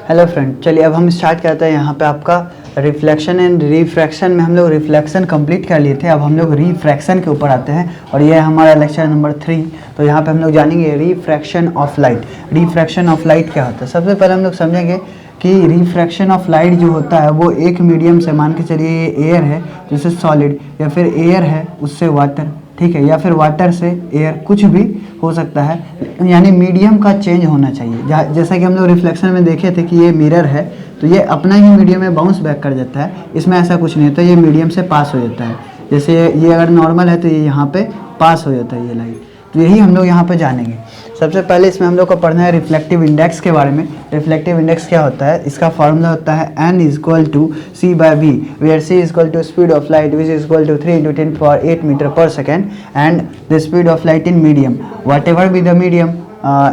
Hello friend, चलिए अब हम स्टार्ट करते हैं। यहाँ पे आपका रिफ्लेक्शन एंड रिफ्रैक्शन में हम लोग रिफ्लेक्शन कंप्लीट कर लिए थे। अब हम लोग रिफ्रैक्शन के ऊपर आते हैं और ये है हमारा लेक्चर नंबर 3। तो यहाँ पे हम लोग जानेंगे refraction of light. Refraction of light क्या होता है? सबसे पहले हम लोग समझेंगे कि रिफ्रैक्शन ऑफ लाइट जो होता है वो एक मीडियम से, मान के चलिए ये एयर है जैसे सॉलिड, या फिर एयर है उससे वाटर, ठीक है, या फिर वाटर से एयर, कुछ भी हो सकता है, यानी मीडियम का चेंज होना चाहिए। जैसा कि हम लोग रिफ्लेक्शन में देखे थे कि ये मिरर है तो ये अपना ही मीडियम में बाउंस बैक कर जाता है, इसमें ऐसा कुछ नहीं होता, ये मीडियम से पास हो जाता है। जैसे ये अगर नॉर्मल है तो ये यहाँ पे पास हो जाता है ये लाइट। तो यही हम लोग यहाँ पे जानेंगे। सबसे पहले इसमें हम लोग को पढ़ना है रिफ्लेक्टिव इंडेक्स के बारे में। रिफ्लेक्टिव इंडेक्स क्या होता है? इसका फॉर्मूला होता है n equal to c by v, where c equal to speed of light which is equal to 3 × 10⁸ metre पर second and the speed of light in medium, whatever be the medium,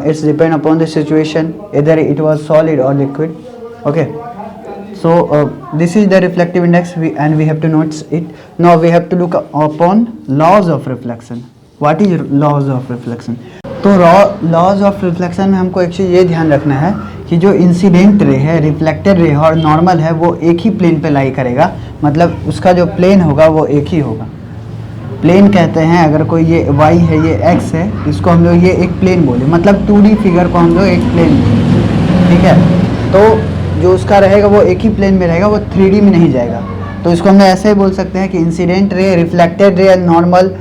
it's depend upon the situation, इधर it was solid और लिक्विड। Okay, so this is the reflective index and we have to note it. Now we have to look upon laws of reflection. What is laws of reflection? तो laws of reflection में हमको एक चीज़ ये ध्यान रखना है कि जो इंसिडेंट रे है, रिफ्लेक्टेड रे है और नॉर्मल है वो एक ही प्लेन पे लाई करेगा। मतलब उसका जो प्लेन होगा वो एक ही होगा। प्लेन कहते हैं, अगर कोई ये y है ये x है, इसको हम लोग ये एक प्लेन बोले, मतलब 2D फिगर को हम लोग एक प्लेन बोले, ठीक है। तो जो उसका रहेगा वो एक ही प्लेन में रहेगा, वो 3D में नहीं जाएगा। तो इसको हम ऐसे ही बोल सकते हैं कि incident ray, reflected ray and normal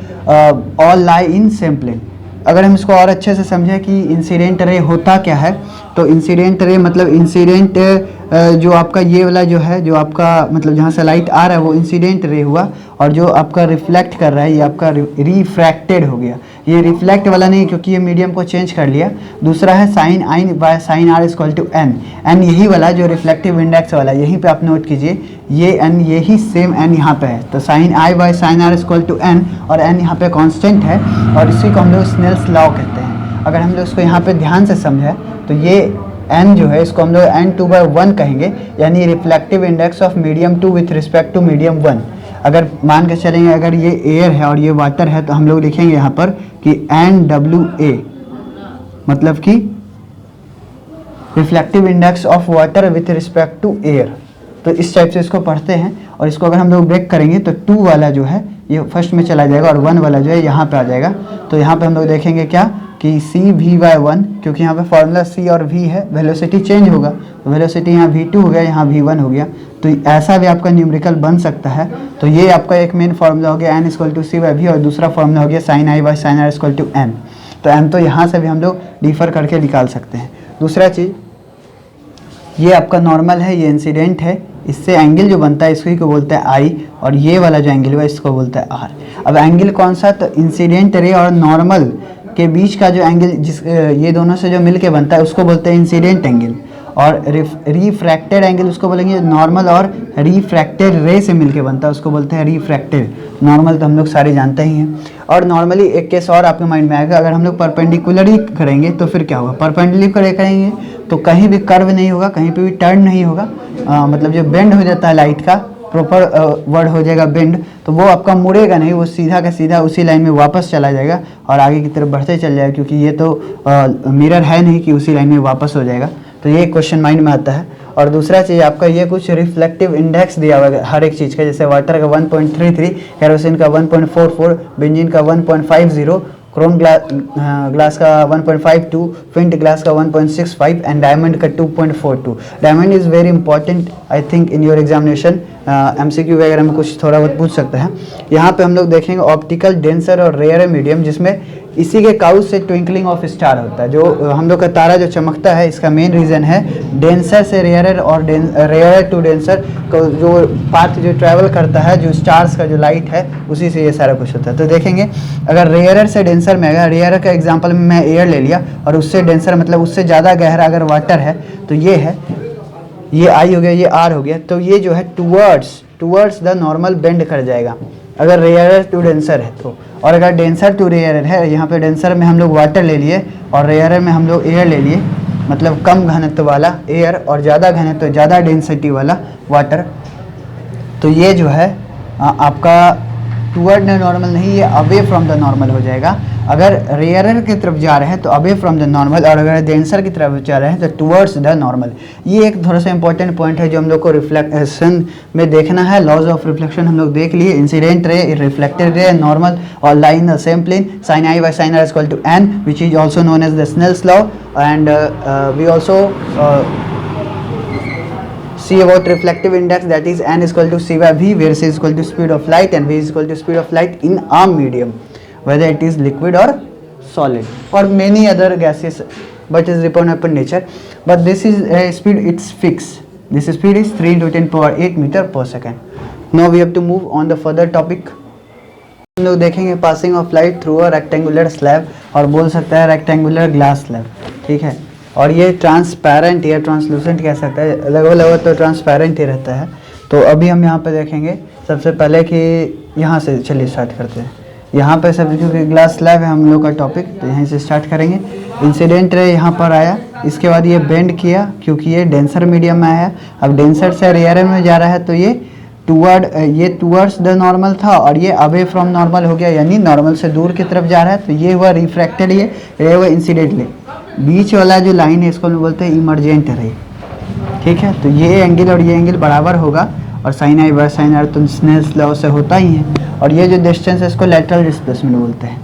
all lie in same plane. अगर हम इसको और अच्छे से समझें कि इंसिडेंट रे होता क्या है, तो इंसिडेंट रे मतलब इंसिडेंट जो आपका ये वाला जो है, जो आपका मतलब जहाँ से लाइट आ रहा है वो इंसिडेंट रे हुआ, और जो आपका रिफ्लेक्ट कर रहा है ये आपका रिफ्रैक्टेड हो गया। ये रिफ्लेक्ट वाला नहीं क्योंकि ये मीडियम को चेंज कर लिया। दूसरा है sine I by sine R equal to N. N यही वाला जो रिफ्लेक्टिव इंडेक्स वाला, यहीं पे आप नोट कीजिए, ये एन यही सेम एन यहाँ पे है। तो sine I by sine R equal to N, और एन यहाँ पे कांस्टेंट है और इसी को हम लोग स्नेल्स लॉ कहते हैं। अगर हम लोग इसको यहाँ पे ध्यान से समझें तो ये n जो है इसको हम लोग n2/1 कहेंगे, यानी reflective index of medium 2 with respect to medium 1। अगर मान के चलेंगे अगर ये एयर है और ये वाटर है तो हम लोग लिखेंगे यहाँ पर कि NWA, मतलब कि reflective index of water with respect to air. तो इस टाइप से इसको पढ़ते हैं, और इसको अगर हम लोग ब्रेक करेंगे तो 2 वाला जो है ये फर्स्ट में चला जाएगा और 1 वाला जो है यहाँ पे आ जाएगा। तो यहाँ पे हम लोग देखेंगे क्या कि CV/1, क्योंकि यहाँ पे फॉर्मूला C और V है, वेलोसिटी चेंज होगा तो वेलोसिटी यहाँ V2 हो गया, यहाँ V1 हो गया। तो ऐसा भी आपका न्यूमेरिकल बन सकता है। तो ये आपका एक मेन फार्मूला हो गया n इक्वल टू C/V, और दूसरा फार्मूला हो गया sine I by sine R equal to n। तो n तो यहाँ से भी हम लोग डिफर करके निकाल सकते हैं। दूसरा चीज़, ये आपका नॉर्मल है, ये इंसिडेंट है, इससे एंगल जो बनता है इसको बोलते हैं आई, और ये वाला जो एंगल है इसको बोलते हैं आर। अब एंगल कौन सा? तो इंसिडेंट रे और नॉर्मल के बीच का जो एंगल, जिस ये दोनों से जो मिलके बनता है उसको बोलते हैं इंसिडेंट एंगल, और रिफ्रैक्टेड एंगल उसको बोलेंगे नॉर्मल और रिफ्रैक्टेड रे से मिलके बनता है, उसको बोलते हैं रिफ्रैक्टेड। नॉर्मल तो हम लोग सारे जानते ही हैं। और नॉर्मली एक केस और आपके माइंड में आएगा, अगर हम लोग परपेंडिकुलरली करेंगे तो फिर क्या होगा? परपेंडिकुलर करेंगे तो कहीं भी कर्व नहीं होगा, कहीं पे भी टर्न नहीं होगा, मतलब जो बेंड हो जाता है लाइट का, प्रॉपर वर्ड हो जाएगा बेंड, तो वो आपका मुड़ेगा नहीं, वो सीधा का सीधा उसी लाइन में वापस चला जाएगा और आगे की तरफ बढ़ते चल जाएगा, क्योंकि ये तो मिरर है नहीं कि उसी लाइन में वापस हो जाएगा। तो ये क्वेश्चन माइंड में आता है। और दूसरा चीज़ आपका ये कुछ रिफ्लेक्टिव इंडेक्स दिया हुआ है हर एक चीज़ का, जैसे वाटर का 1.33, केरोसिन का 1.44, बेंजीन का 1.50, क्रोम ग्लास का 1.52, फिंट ग्लास का 1.65 एंड डायमंड का 2.42। Diamond is very important I think in your examination, MCQ वगैरह में कुछ थोड़ा बहुत पूछ सकता है। यहाँ पे हम लोग देखेंगे ऑप्टिकल डेंसर और रेयर मीडियम, जिसमें इसी के काउज से ट्विंकलिंग ऑफ स्टार होता है। जो हम लोग का तारा जो चमकता है इसका मेन रीज़न है डेंसर से रेयर, और रेयर टू डेंसर को जो पाथ जो ट्रैवल करता है, जो स्टार्स का जो लाइट है उसी से ये सारा कुछ होता है। तो देखेंगे अगर रेयर से डेंसर में, अगर रेयर का एग्जाम्पल में मैं एयर ले लिया और उससे डेंसर मतलब उससे ज़्यादा गहरा अगर वाटर है तो ये है, ये आई हो गया, ये आर हो गया, तो ये जो है टूवर्ड्स द नॉर्मल बेंड कर जाएगा अगर रेयर टू डेंसर है तो। और अगर डेंसर टू रेयर है, यहाँ पे डेंसर में हम लोग वाटर ले लिए और रेयर में हम लोग एयर ले लिए, मतलब कम घनत्व वाला एयर और ज़्यादा घनत्व ज़्यादा डेंसिटी वाला वाटर। तो ये जो है आपका टुवर्ड द नॉर्मल नहीं, ये अवे फ्रॉम द नॉर्मल हो जाएगा। अगर रेयरर की तरफ जा रहे हैं तो अवे फ्रॉम द नॉर्मल, और अगर डेंसर की तरफ जा रहे हैं तो टुवर्ड्स द नॉर्मल। ये एक थोड़ा सा इंपॉर्टेंट पॉइंट है जो हम लोग को रिफ्लेक्शन में देखना है। लॉज ऑफ रिफ्लेक्शन हम लोग देख लिए, incident ray, reflected ray, normal और lie in the same plane, sine I by sine R equal to N, which is also known as the Snell's law, and we also see about reflective index, that is n is equal to c by v, where c is equal to speed of light and v is equal to speed of light in a medium, whether it is liquid or solid, or many other gases, but is depend upon nature. But this is a speed, it's fixed. This speed is 3 into 10 power 8 meter per second. Now we have to move on the further topic. हम लोग देखेंगे passing of light through a rectangular slab, और बोल सकता है rectangular glass slab, ठीक है। और ये ट्रांसपेरेंट या ट्रांसलूसेंट कह सकता है, लगभग तो ट्रांसपेरेंट ही रहता है। तो अभी हम यहाँ पे देखेंगे सबसे पहले कि यहाँ से चलिए स्टार्ट करते हैं। यहाँ पे सब क्योंकि ग्लास स्लैब है हम लोग का टॉपिक, तो यहीं से स्टार्ट करेंगे। इंसिडेंट रे यहाँ पर आया, इसके बाद ये बेंड किया क्योंकि ये डेंसर मीडियम में आया। अब डेंसर से रेयर में जा रहा है तो ये टुवर्ड्स द नॉर्मल था, और ये अवे फ्रॉम नॉर्मल हो गया, यानी नॉर्मल से दूर की तरफ जा रहा है। तो ये हुआ रिफ्रैक्टेड, ये हुआ इंसिडेंट रे। बीच वाला जो लाइन है इसको हम बोलते हैं इमरजेंट रे, ठीक है। तो ये एंगल और ये एंगल बराबर होगा, और sine I by sine R तो स्नेल्स लॉ से होता ही है। और ये जो डिस्टेंस है इसको लैटरल डिस्प्लेसमेंट बोलते हैं,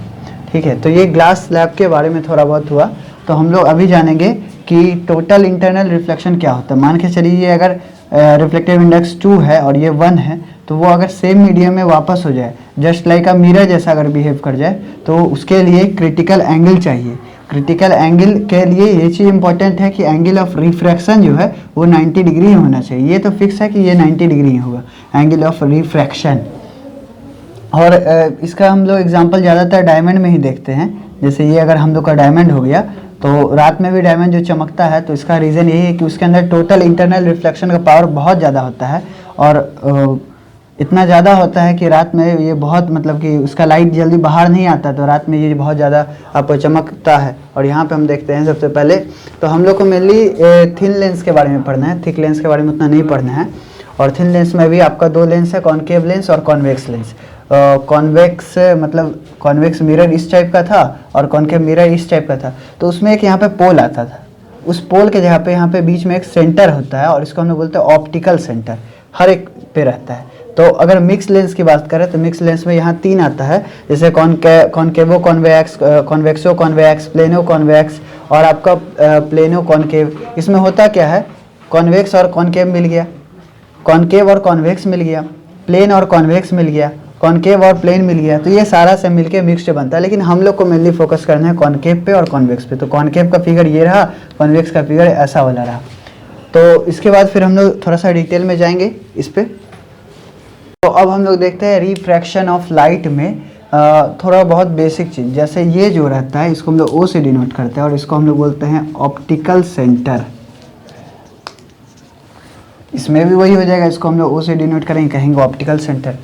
ठीक है। तो ये ग्लास स्लैब के बारे में थोड़ा बहुत हुआ। तो हम लोग अभी जानेंगे कि टोटल इंटरनल रिफ्लेक्शन क्या होता है। मान के चलिए ये अगर रिफ्लेक्टिव इंडेक्स 2 है और ये 1 है, तो वो अगर सेम मीडियम में वापस हो जाए, जस्ट लाइक अ मिरर जैसा अगर बिहेव कर जाए, तो उसके लिए क्रिटिकल एंगल चाहिए। क्रिटिकल एंगल के लिए ये चीज़ इंपॉर्टेंट है कि एंगल ऑफ रिफ्रैक्शन जो है वो 90 डिग्री होना चाहिए। ये तो फिक्स है कि ये 90 डिग्री होगा एंगल ऑफ रिफ्रैक्शन। और इसका हम लोग एग्जांपल ज़्यादातर डायमंड में ही देखते हैं। जैसे ये अगर हम लोग का डायमंड हो गया, तो रात में भी डायमंड जो चमकता है, तो इसका रीज़न यही है कि उसके अंदर टोटल इंटरनल रिफ्लेक्शन का पावर बहुत ज़्यादा होता है, और इतना ज़्यादा होता है कि रात में ये बहुत मतलब कि उसका लाइट जल्दी बाहर नहीं आता, तो रात में ये बहुत ज़्यादा आपको चमकता है। और यहाँ पे हम देखते हैं सबसे पहले, तो हम लोग को मेनली थिन लेंस के बारे में पढ़ना है, थिक लेंस के बारे में उतना नहीं पढ़ना है। और थिन लेंस में भी आपका 2 लेंस है, कॉनकेव लेंस और कॉन्वेक्स लेंस। कॉन्वेक्स मतलब कॉन्वेक्स मिरर इस टाइप का था और कॉनकेव मिरर इस टाइप का था। तो उसमें एक यहाँ पे पोल आता था, उस पोल के जगह पे यहाँ पे बीच में एक सेंटर होता है, और इसको हम लोग बोलते हैं ऑप्टिकल सेंटर, हर एक पे रहता है। तो अगर मिक्स लेंस की बात करें तो मिक्स लेंस में यहाँ 3 आता है, जैसे कॉनकेवो कॉन्वेक्स, कॉन्वेक्सो कॉन्वेक्स, प्लेनो कॉन्वेक्स और आपका प्लेनो कॉनकेव। इसमें होता क्या है, कॉन्वेक्स और कॉनकेव मिल गया, कॉनकेव और कॉन्वेक्स मिल गया, प्लेन और कॉन्वेक्स मिल गया, कॉनकेव और प्लेन मिल गया, तो ये सारा से मिलके मिक्स्ड बनता है। लेकिन हम लोग को मेनली फोकस करना है कॉनकेव पे और कॉन्वेक्स पे। तो कॉनकेव का फिगर ये रहा, कॉन्वेक्स का फिगर ऐसा वाला रहा। तो इसके बाद फिर हम लोग थोड़ा सा डिटेल में जाएंगे इस पे। तो अब हम लोग देखते हैं रिफ्रैक्शन ऑफ लाइट में थोड़ा बहुत बेसिक चीज़, जैसे ये जो रहता है इसको हम लोग ओ से डिनोट करते हैं, और इसको हम लोग बोलते हैं ऑप्टिकल सेंटर। इसमें भी वही हो जाएगा, इसको हम लोग ओ से डिनोट करेंगे, कहेंगे ऑप्टिकल सेंटर।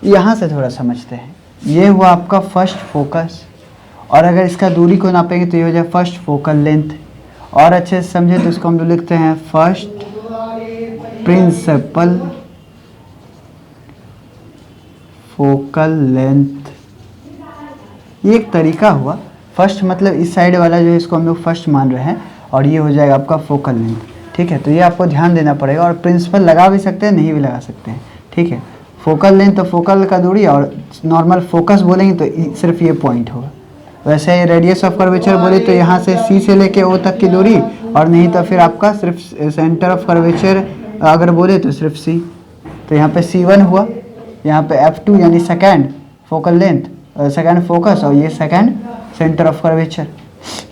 यहाँ से थोड़ा समझते हैं, ये हुआ आपका फर्स्ट फोकस, और अगर इसका दूरी को नापेंगे तो ये हो जाए फर्स्ट फोकल लेंथ। और अच्छे से समझे तो इसको हम लोग लिखते हैं फर्स्ट प्रिंसिपल फोकल लेंथ। ये एक तरीका हुआ। फर्स्ट मतलब इस साइड वाला जो है इसको हम लोग फर्स्ट मान रहे हैं, और ये हो जाएगा आपका फोकल लेंथ, ठीक है। तो ये आपको ध्यान देना पड़ेगा, और प्रिंसिपल लगा भी सकते हैं, नहीं भी लगा सकते हैं, ठीक है। फोकल लेंथ तो फोकल का दूरी, और नॉर्मल फोकस बोलेंगे तो सिर्फ ये पॉइंट होगा। वैसे रेडियस ऑफ कर्वेचर बोले तो यहाँ से सी से लेके ओ तक की दूरी, और नहीं तो फिर आपका सिर्फ सेंटर ऑफ कर्वेचर अगर बोले तो सिर्फ सी। तो यहाँ पे C1 हुआ, यहाँ पे F2 यानी second focal length, second focus, और ये सेकेंड सेंटर ऑफ कर्वेचर।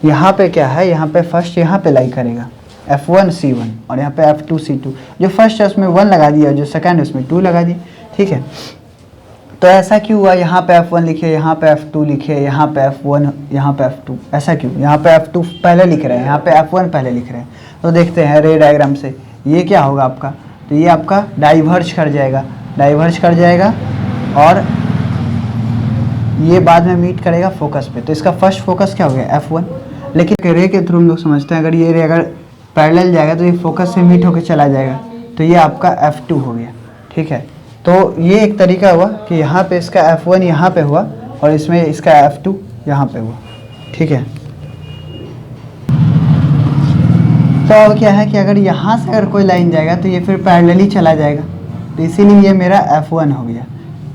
यहाँ पे क्या है, यहाँ पे फर्स्ट यहाँ पे लाई करेगा F1 C1, और यहाँ पे F2 C2। जो फर्स्ट है उसमें 1 लगा दिया, जो सेकेंड है उसमें 2 लगा दी, ठीक है। तो ऐसा क्यों हुआ, यहाँ पे F1 लिखे, यहाँ पे F2 लिखे, यहाँ पे F1, यहाँ पे F2, ऐसा क्यों? यहाँ पे F2 पहले लिख रहे हैं, यहाँ पे F1 पहले लिख रहे हैं। तो देखते हैं रे डायग्राम से, ये क्या होगा आपका, तो ये आपका डाइवर्ज कर जाएगा, डाइवर्ज कर जाएगा, और ये बाद में मीट करेगा फोकस पे। तो इसका फर्स्ट फोकस क्या हो गया, F1। लेकिन रे के थ्रू हम लोग समझते हैं, अगर ये रे अगर पैरेलल जाएगा तो ये फोकस से मीट होकर चला जाएगा, तो ये आपका F2 हो गया, ठीक है। तो ये एक तरीका हुआ कि यहाँ पे इसका F1 यहाँ पे हुआ और इसमें इसका F2 यहाँ पे हुआ, ठीक है। तो अब क्या है कि अगर यहाँ से अगर कोई लाइन जाएगा तो ये फिर पैरेलली चला जाएगा, तो इसीलिए ये मेरा F1 हो गया।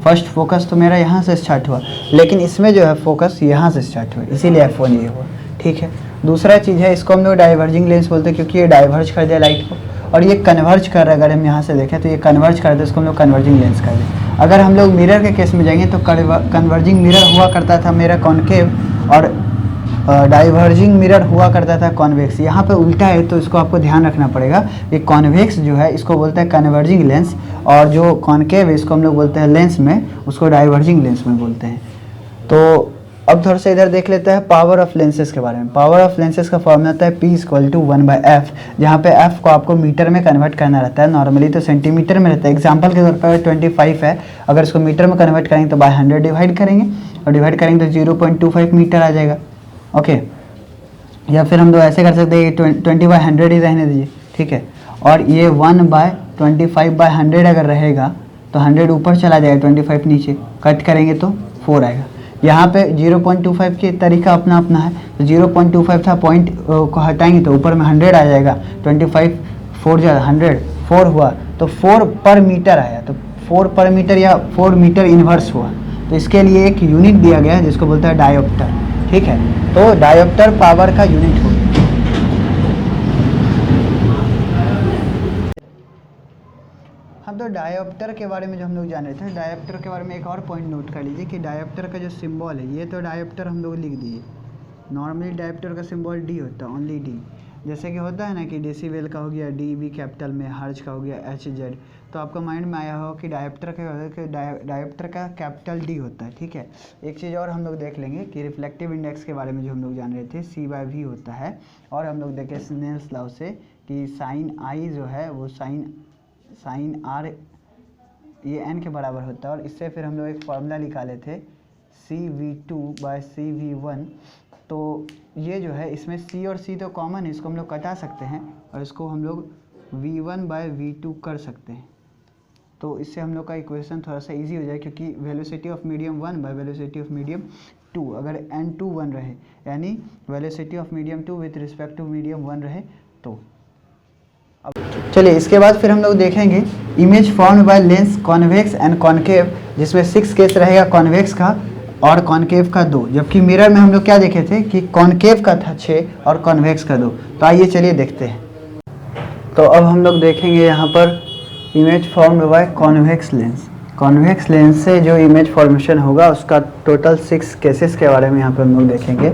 फर्स्ट फोकस तो मेरा यहाँ से स्टार्ट हुआ, लेकिन इसमें जो है फोकस यहाँ से स्टार्ट हुआ, इसीलिए F1 ये हुआ, ठीक है। दूसरा चीज़ है, इसको हम लोग डाइवर्जिंग लेंस बोलते हैं, क्योंकि ये डाइवर्ज कर दिया लाइट को और ये कन्वर्ज कर रहा है। अगर हम यहाँ से देखें तो ये कन्वर्ज कर दे, इसको हम लोग कन्वर्जिंग लेंस कर दें। अगर हम लोग मिरर के केस में जाएंगे तो कन्वर्जिंग मिरर हुआ करता था मेरा कॉनकेव और डाइवर्जिंग मिरर हुआ करता था कॉन्वेक्स। यहाँ पे उल्टा है तो इसको आपको ध्यान रखना पड़ेगा। ये कॉन्वेक्स जो है इसको बोलते हैं कन्वर्जिंग लेंस, और जो कॉनकेव है इसको हम लोग बोलते हैं लेंस में, उसको डाइवर्जिंग लेंस में बोलते हैं। तो अब थोड़ा सा इधर देख लेते हैं पावर ऑफ लेंसेज के बारे में। पावर ऑफ लेंसेज का फॉर्मूला होता है P = 1/f, जहाँ पे f को आपको मीटर में कन्वर्ट करना रहता है। नॉर्मली तो सेंटीमीटर में रहता है। एग्जांपल के तौर पर 25 है, अगर इसको मीटर में कन्वर्ट करेंगे तो बाय 100 डिवाइड करेंगे, और डिवाइड करेंगे तो 0.25 मीटर आ जाएगा, ओके। या फिर हम लोग ऐसे कर सकते हैं 20/100 ही रहने दीजिए, ठीक है। और ये 1/25/100 अगर रहेगा तो 100 ऊपर चला जाएगा, 25 नीचे, कट करेंगे तो 4 आएगा। यहाँ पे 0.25 के तरीका अपना अपना है। तो 0.25 था, पॉइंट को हटाएंगे तो ऊपर में 100 आ जाएगा। 25 4 ज़्यादा 100 4 हुआ तो 4 पर मीटर आया, तो 4 पर मीटर या 4 मीटर इन्वर्स हुआ। तो इसके लिए एक यूनिट दिया गया है जिसको बोलते हैं डायोप्टर, ठीक है। तो डायोप्टर पावर का यूनिट हो। हम तो डायोप्टर के बारे में जो हम लोग जान रहे थे, डायोप्टर के बारे में एक और पॉइंट नोट कर लीजिए कि डायोप्टर का जो सिंबल है, ये तो डायोप्टर हम लोग लिख दिए। नॉर्मली डायोप्टर का सिंबल डी होता है, ओनली डी। जैसे कि होता है ना कि डेसीबल का हो गया DB कैपिटल में, हर्ज का हो गया HZ। तो आपका माइंड में आया हो कि डायोप्टर का कैपिटल D होता है, ठीक है। एक चीज़ और हम लोग देख लेंगे कि रिफ्लेक्टिव इंडेक्स के बारे में जो हम लोग जान रहे थे, C/V होता है। और हम लोग देखें स्नेल्स लॉ से कि साइन I जो है वो साइन R ये n के बराबर होता है। और इससे फिर हम लोग एक फार्मूला निकाले थे CV2/CV1। तो ये जो है इसमें C और C तो कॉमन है, इसको हम लोग कटा सकते हैं और इसको हम लोग V1/V2 कर सकते हैं। तो इससे हम लोग का इक्वेशन थोड़ा सा इजी हो जाए, क्योंकि velocity of medium one by velocity of medium 2, अगर n2 1 रहे, यानी velocity of medium 2 with respect to medium 1 रहे तो। अब चलिए इसके बाद फिर हम लोग देखेंगे image formed by lens convex and concave, जिसमें 6 केस रहेगा कॉन्वेक्स का और कॉनकेव का 2। जबकि मिरर में हम लोग क्या देखे थे कि कॉनकेव का था 6 और कॉन्वेक्स का 2। तो आइए चलिए देखते हैं। तो अब हम लोग देखेंगे यहाँ पर image formed by convex lens. Convex lens से जो इमेज फॉर्मेशन होगा उसका टोटल 6 केसेस के बारे में यहाँ पर हम लोग देखेंगे।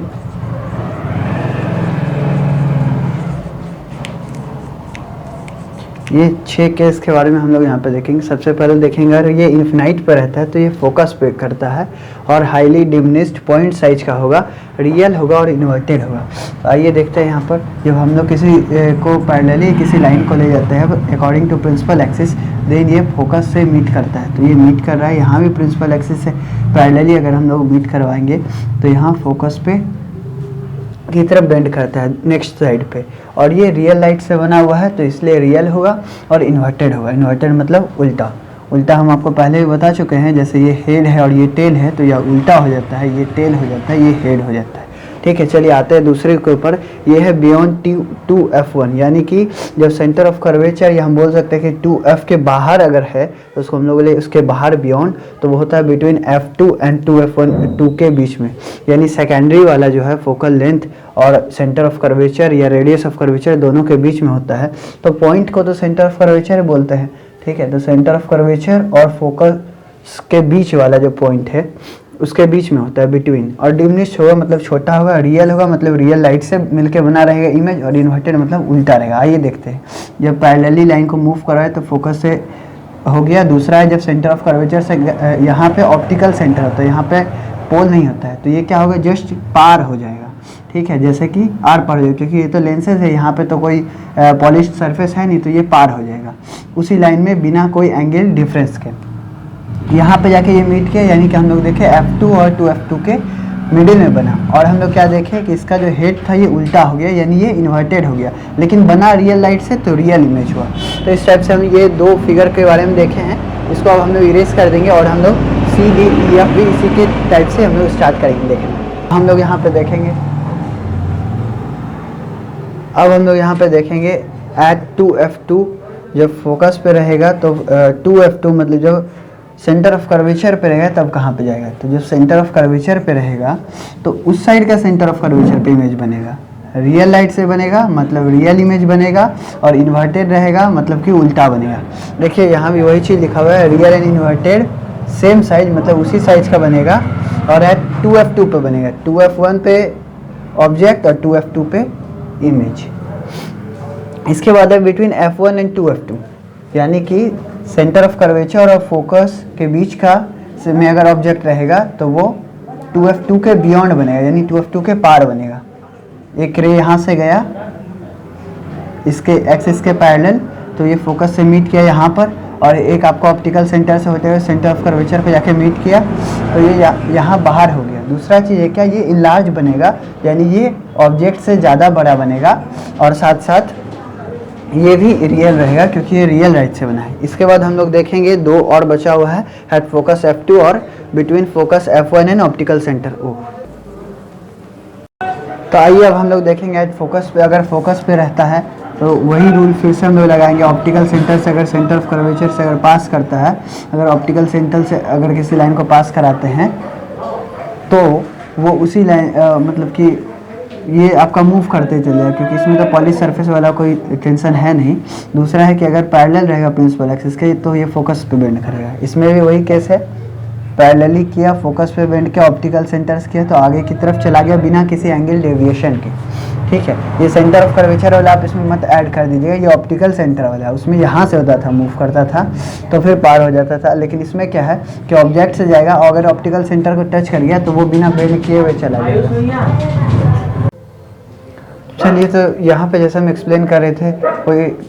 ये 6 केस के बारे में हम लोग यहाँ पे देखेंगे। सबसे पहले देखेंगे अगर ये इन्फिनाइट पर रहता है तो ये फोकस पे करता है और हाईली डिमिनिश्ड पॉइंट साइज का होगा, रियल होगा और इन्वर्टेड होगा। तो आइए देखते हैं यहाँ पर जब हम लोग किसी को पैरेलली किसी लाइन को ले जाते हैं according to principal axis, then ये फोकस से मीट करता है। तो ये मीट कर रहा है, यहाँ भी प्रिंसिपल एक्सिस से पैरेलली अगर हम लोग मीट करवाएंगे तो यहाँ फोकस पे की तरफ बेंड करता है नेक्स्ट साइड पे। और ये रियल लाइट से बना हुआ है तो इसलिए रियल होगा और इन्वर्टेड होगा। इन्वर्टेड मतलब उल्टा। उल्टा हम आपको पहले भी बता चुके हैं, जैसे ये हेड है और ये टेल है तो यह उल्टा हो जाता है, ये टेल हो जाता है, ये हेड हो जाता है, ठीक है। चलिए आते हैं दूसरे के ऊपर। ये है बियॉन्ड 2f1, यानी कि जब सेंटर ऑफ कर्वेचर या हम बोल सकते हैं कि 2f के बाहर अगर है तो उसको हम लोग बोले उसके बाहर बियॉन्ड, तो वो होता है बिटवीन f2 एंड 2f1 के बीच में। यानी सेकेंडरी वाला जो है फोकल लेंथ और सेंटर ऑफ कर्वेचर या रेडियस ऑफ कर्वेचर दोनों के बीच में होता है। तो पॉइंट को तो सेंटर ऑफ कर्वेचर बोलते हैं, ठीक है। तो सेंटर ऑफ कर्वेचर और फोकस के बीच वाला जो पॉइंट है उसके बीच में होता है बिटवीन। और डिमिनिश्ड होगा मतलब छोटा होगा, रियल होगा मतलब रियल लाइट से मिलके बना रहेगा इमेज, और इन्वर्टेड मतलब उल्टा रहेगा। आइए देखते हैं। जब पैरेलली लाइन को मूव कराए तो फोकस से हो गया। दूसरा है जब सेंटर ऑफ कर्वेचर से यहाँ पे ऑप्टिकल सेंटर होता है, यहाँ पे पोल नहीं होता है, तो ये क्या होगा जस्ट पार हो जाएगा, ठीक है। जैसे कि आर पार हो जाएगा, क्योंकि ये तो लेंसेज है, यहाँ पे तो कोई पॉलिश्ड सरफेस है नहीं, तो ये पार हो जाएगा उसी लाइन में बिना कोई एंगल डिफरेंस के। यहाँ पे जाके ये मीट किया, यानी कि हम लोग देखे f2 और 2f2 के मिडिल में बना। और हम लोग क्या देखे कि इसका जो हेड था ये उल्टा हो गया, यानी ये इन्वर्टेड हो गया, लेकिन बना रियल लाइट से तो रियल इमेज हुआ। तो इस टाइप से हम ये 2 फिगर के बारे में देखे हैं। इसको अब हम लोग इरेज कर देंगे और हम लोग सी डी ई एफ भी इसी के टाइप से हम लोग स्टार्ट करेंगे देखना। हम लोग यहाँ पे देखेंगे, अब हम लोग यहाँ पे देखेंगे एट 2F2 जब फोकस पे रहेगा तो 2F2 मतलब जब सेंटर ऑफ कर्वेचर पे रहेगा तब कहाँ पे जाएगा, तो जब सेंटर ऑफ कर्वेचर पे रहेगा तो उस साइड का सेंटर ऑफ कर्वेचर पे इमेज बनेगा। रियल लाइट से बनेगा मतलब रियल इमेज बनेगा, और इन्वर्टेड रहेगा मतलब कि उल्टा बनेगा। देखिए यहाँ भी वही चीज़ लिखा हुआ है, real and inverted same size मतलब उसी साइज का बनेगा, और एट 2F2 पे बनेगा। 2F1 पे ऑब्जेक्ट और 2F2 पे इमेज। इसके बाद है बिटवीन F1 एंड 2F2, यानी कि सेंटर ऑफ कर्वेचर और फोकस के बीच का में अगर ऑब्जेक्ट रहेगा तो वो 2F2 के बियॉन्ड बनेगा, यानी 2F2 के पार बनेगा। एक रे यहाँ से गया इसके एक्सिस के पैरेलल, तो ये फोकस से मीट किया यहाँ पर, और एक आपको ऑप्टिकल सेंटर से होते हुए सेंटर ऑफ कर्वेचर पे जाके मीट किया, तो ये यहाँ बाहर हो गया। दूसरा चीज़ है क्या, ये इनलार्ज बनेगा, यानी ये ऑब्जेक्ट से ज़्यादा बड़ा बनेगा, और साथ साथ ये भी रियल रहेगा क्योंकि ये रियल लाइट से बना है। इसके बाद हम लोग देखेंगे दो और बचा हुआ है, हेड फोकस F2 और between focus F1 and optical centre O। तो आइए अब हम लोग देखेंगे एट फोकस पे, अगर फोकस पे रहता है तो वही रूल फिर से हम लोग लगाएंगे। ऑप्टिकल सेंटर से अगर सेंटर ऑफ कर्वेचर से अगर पास करता है, अगर ऑप्टिकल सेंटर से अगर किसी लाइन को पास कराते हैं तो वो उसी लाइन मतलब कि ये आपका मूव करते चलेगा, क्योंकि इसमें तो पॉलिश सरफेस वाला कोई टेंशन है नहीं। दूसरा है कि अगर पैरेलल रहेगा प्रिंसिपल एक्सिस के तो ये फोकस पे बेंड करेगा। इसमें भी वही केस है, पैरेलली किया, फोकस पे बेंड किया, ऑप्टिकल सेंटर्स किया तो आगे की तरफ चला गया बिना किसी एंगल डेविएशन के। ठीक है, ये सेंटर ऑफ कर्वेचर वाला आप इसमें मत ऐड कर दीजिएगा, ये ऑप्टिकल सेंटर वाला है, उसमें यहाँ से होता था, मूव करता था तो फिर पार हो जाता था। लेकिन इसमें क्या है कि ऑब्जेक्ट से जाएगा और अगर ऑप्टिकल सेंटर को टच कर गया तो वो बिना बेंड किए हुए चला जाएगा। चलिए, तो यहाँ पे जैसा हम एक्सप्लेन कर रहे थे,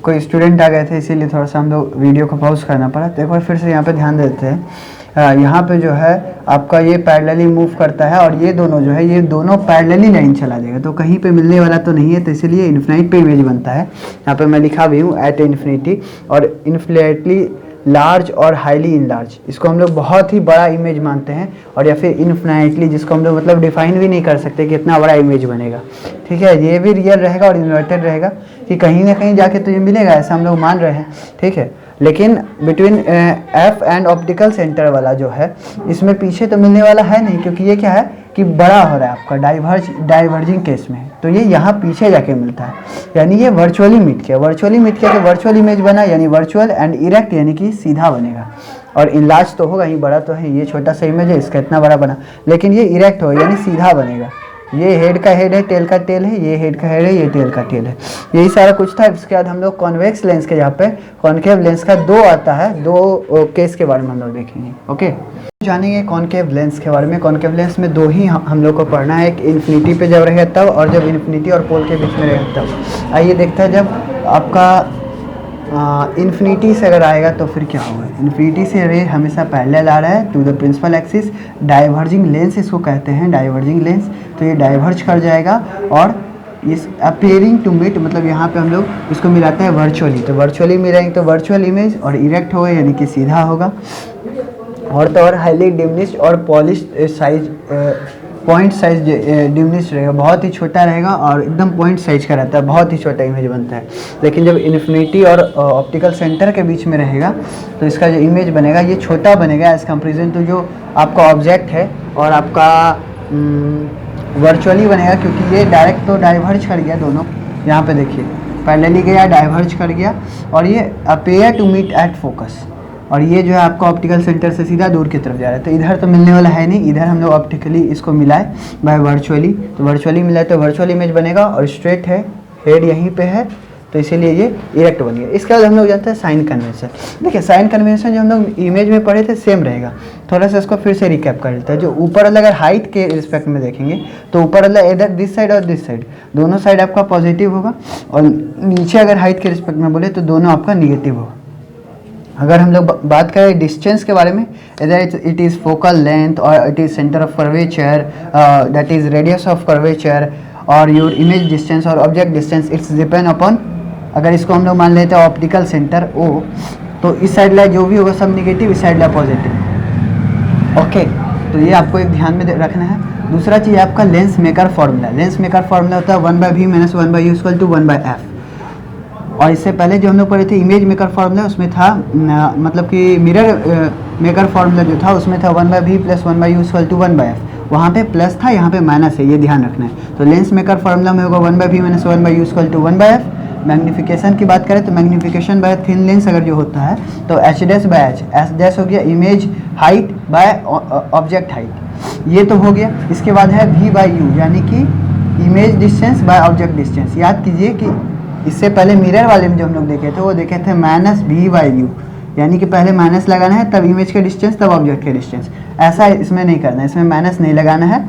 कोई स्टूडेंट आ गए थे इसीलिए थोड़ा सा हम लोग वीडियो को पॉज करना पड़ा। तो एक बार फिर से यहाँ पे ध्यान देते हैं। यहाँ पे जो है आपका ये पैरेलली मूव करता है और ये दोनों जो है ये दोनों पैरेलली लाइन चला देगा, तो कहीं पे मिलने वाला तो नहीं है, तो इसीलिए इन्फिनिट पे इमेज बनता है। यहाँ पे मैं लिखा भी हूँ एट इन्फिनिटी, और इन्फिनिटली लार्ज और हाईली इनलार्ज, इसको हम लोग बहुत ही बड़ा इमेज मानते हैं, और या फिर इन्फिनिटली जिसको हम लोग मतलब डिफाइन भी नहीं कर सकते कि इतना बड़ा इमेज बनेगा। ठीक है, ये भी रियल रहेगा और इन्वर्टेड रहेगा कि कहीं ना कहीं जाके तो ये मिलेगा, ऐसा हम लोग मान रहे हैं। ठीक है, लेकिन between F and optical centre वाला जो है इसमें पीछे तो मिलने वाला है नहीं, क्योंकि ये क्या है कि बड़ा हो रहा है आपका डाइवर्जिंग केस में, तो ये यहाँ पीछे जाके मिलता है, यानी ये वर्चुअली मीट किया तो वर्चुअल इमेज बना, यानी वर्चुअल एंड इरेक्ट यानी कि सीधा बनेगा। और इनलार्ज तो होगा ही, बड़ा तो है, ये छोटा सा इमेज है इसका इतना बड़ा बना, लेकिन ये इरेक्ट होगा यानी सीधा बनेगा। ये हेड का हेड है, टेल का टेल है, ये हेड का हेड है, ये टेल का टेल है, यही सारा कुछ था। इसके बाद हम लोग कॉन्वेक्स लेंस के, यहाँ पे कॉनकेव लेंस का दो आता है, दो केस के बारे में हम लोग देखेंगे। ओके, जानेंगे कॉनकेव लेंस के बारे में। कॉनकेव लेंस में दो ही हम लोग को पढ़ना है, एक इन्फिनिटी पे जब रहेगा तब, और जब इन्फिनिटी और पोल के बीच में रहेगा तब। आइए देखते हैं, जब आपका इन्फिनिटी से अगर आएगा तो फिर क्या होगा। इन्फिनिटी से रे हमेशा पैरेलल आ रहा है to the principal axis, diverging lens इसको कहते हैं, डाइवर्जिंग लेंस, तो ये डाइवर्ज कर जाएगा और इस अपेयरिंग टू मीट मतलब यहाँ पे हम लोग इसको मिलाते हैं वर्चुअली, तो वर्चुअली मिलाएंगे तो वर्चुअल इमेज, और इरेक्ट होगा यानी कि सीधा होगा, और तो और हाईली डिमिनिश्ड और polish size, point size diminished रहेगा, बहुत ही छोटा रहेगा और एकदम पॉइंट साइज का रहता है, बहुत ही छोटा इमेज बनता है। लेकिन जब इन्फिनिटी और ऑप्टिकल सेंटर के बीच में रहेगा तो इसका जो इमेज बनेगा ये छोटा बनेगा एज कंपेरिजन टू जो आपका ऑब्जेक्ट है, और आपका वर्चुअली बनेगा क्योंकि ये डायरेक्ट तो डाइवर्ज कर गया दोनों, यहाँ पे देखिए पैरेलली गया, डाइवर्ज कर गया, और ये appear to meet at focus, और ये जो है आपका ऑप्टिकल सेंटर से सीधा दूर की तरफ जा रहा है, तो इधर तो मिलने वाला है नहीं, इधर हम लोग ऑप्टिकली इसको मिलाए बाय वर्चुअली, तो वर्चुअली मिलाए तो वर्चुअल इमेज बनेगा, और स्ट्रेट है, हेड यहीं पे है, तो इसीलिए ये इरेक्ट बन गया। इसके बाद हम लोग जानते हैं साइन कन्वेंशन। देखिए साइन कन्वेंशन जो हम लोग इमेज में पढ़े थे सेम रहेगा, थोड़ा सा इसको फिर से रिकैप कर लेते हैं। जो ऊपर वाला अगर हाइट के रिस्पेक्ट में देखेंगे तो ऊपर वाला इधर दिस साइड और दिस साइड दोनों साइड आपका पॉजिटिव होगा, और नीचे अगर हाइट के रिस्पेक्ट में बोले तो दोनों आपका निगेटिव होगा। अगर हम लोग बात करें डिस्टेंस के बारे में, इधर इट इज़ फोकल लेंथ और it is centre of curvature, that is radius of curvature, और योर इमेज डिस्टेंस और object distance it's depend upon, अगर इसको हम लोग मान लेते हैं ऑप्टिकल सेंटर ओ, तो इस साइड लाइट जो भी होगा सब निगेटिव, इस साइड लाइट पॉजिटिव। ओके, तो ये आपको एक ध्यान में रखना है। दूसरा चीज़ आपका lens maker formula. Lens maker formula होता है 1/v - 1/u = 1/f। और इससे पहले जो हम लोग पढ़े थे इमेज मेकर फार्मूला, उसमें था मतलब कि मिरर मेकर फार्मूला जो था उसमें था 1/v + 1/u = 1/f। वहाँ पे प्लस था, यहाँ पे माइनस है, ये ध्यान रखना है। तो लेंस मेकर फार्मूला में होगा 1/v - 1/u = 1/f। मैग्नीफिकेशन की बात करें तो मैग्नीफिकेशन बाय थिन लेंस अगर जो होता है तो h' h हो गया image height by object height, ये तो हो गया। इसके बाद है v/u यानी कि image distance by object distance. याद कीजिए कि इससे पहले मिरर वाले में जो हम लोग देखे थे वो देखे थे -v/u, यानी कि पहले माइनस लगाना है तब इमेज के डिस्टेंस तब ऑब्जेक्ट के डिस्टेंस। ऐसा इसमें नहीं करना है, इसमें माइनस नहीं लगाना है,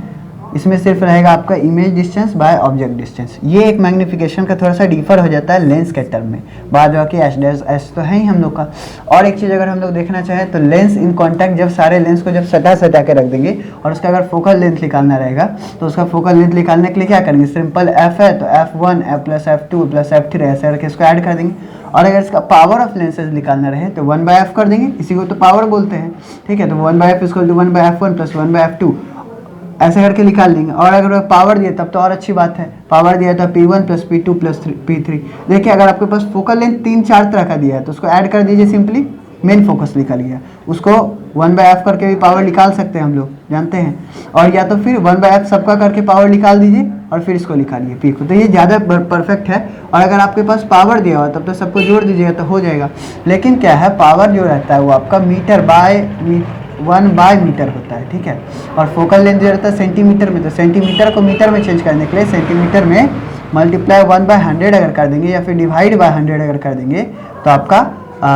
इसमें सिर्फ रहेगा आपका image distance by object distance. ये एक मैग्नीफिकेशन का थोड़ा सा डिफर हो जाता है लेंस के टर्म में, बाद बाकी h' तो है ही हम लोग का। और एक चीज़ अगर हम लोग देखना चाहें तो लेंस इन कॉन्टैक्ट, जब सारे लेंस को जब सटा के रख देंगे और उसका अगर फोकल लेंथ निकालना रहेगा तो उसका फोकल लेंथ निकालने के लिए क्या करेंगे, सिंपल f है तो f1 + f2 + f3 ऐसे करके इसको ऐड कर देंगे। और अगर इसका पावर ऑफ लेंसेज निकालना रहे तो 1/f कर देंगे, इसी को तो पावर बोलते हैं, ठीक है। तो 1/f = 1/f1 + 1/f2 ऐसे करके निकाल लेंगे। और अगर पावर दिए तब तो और अच्छी बात है, पावर दिया तो P1 + P2 + P3। देखिए अगर आपके पास फोकल लेंथ 3-4 तरह का दिया है तो उसको ऐड कर दीजिए, सिंपली मेन फोकस निकल गया। उसको 1/f करके भी पावर निकाल सकते हैं हम लोग, जानते हैं। और या तो फिर 1/f सबका करके पावर निकाल दीजिए और फिर इसको निकालिए P को, तो ये ज़्यादा परफेक्ट है। और अगर आपके पास पावर दिया हुआ तब तो सबको जोड़ दीजिएगा तो हो जाएगा। लेकिन क्या है, पावर जो रहता है वो आपका मीटर बाय 1/मीटर होता है, ठीक है। और फोकल लेंथ जो रहता है सेंटीमीटर में, तो सेंटीमीटर को मीटर में चेंज करने के लिए सेंटीमीटर में मल्टीप्लाई 1/100 अगर कर देंगे या फिर डिवाइड बाय 100 अगर कर देंगे तो आपका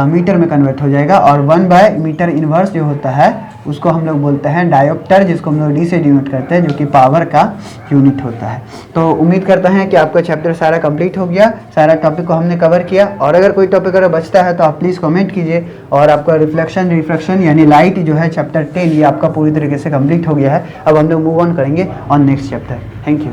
मीटर में कन्वर्ट हो जाएगा। और 1/मीटर इनवर्स जो होता है उसको हम लोग बोलते हैं डायोप्टर, जिसको हम लोग डी से डिनोट करते हैं, जो कि पावर का यूनिट होता है। तो उम्मीद करता हैं कि आपका चैप्टर सारा कंप्लीट हो गया, सारा टॉपिक को हमने कवर किया। और अगर कोई टॉपिक अगर बचता है तो आप प्लीज़ कमेंट कीजिए। और आपका रिफ्लेक्शन रिफ्रैक्शन यानी लाइट जो है चैप्टर 10 ये आपका पूरी तरीके से कंप्लीट हो गया है। अब हम लोग मूव ऑन करेंगे on next chapter. Thank you.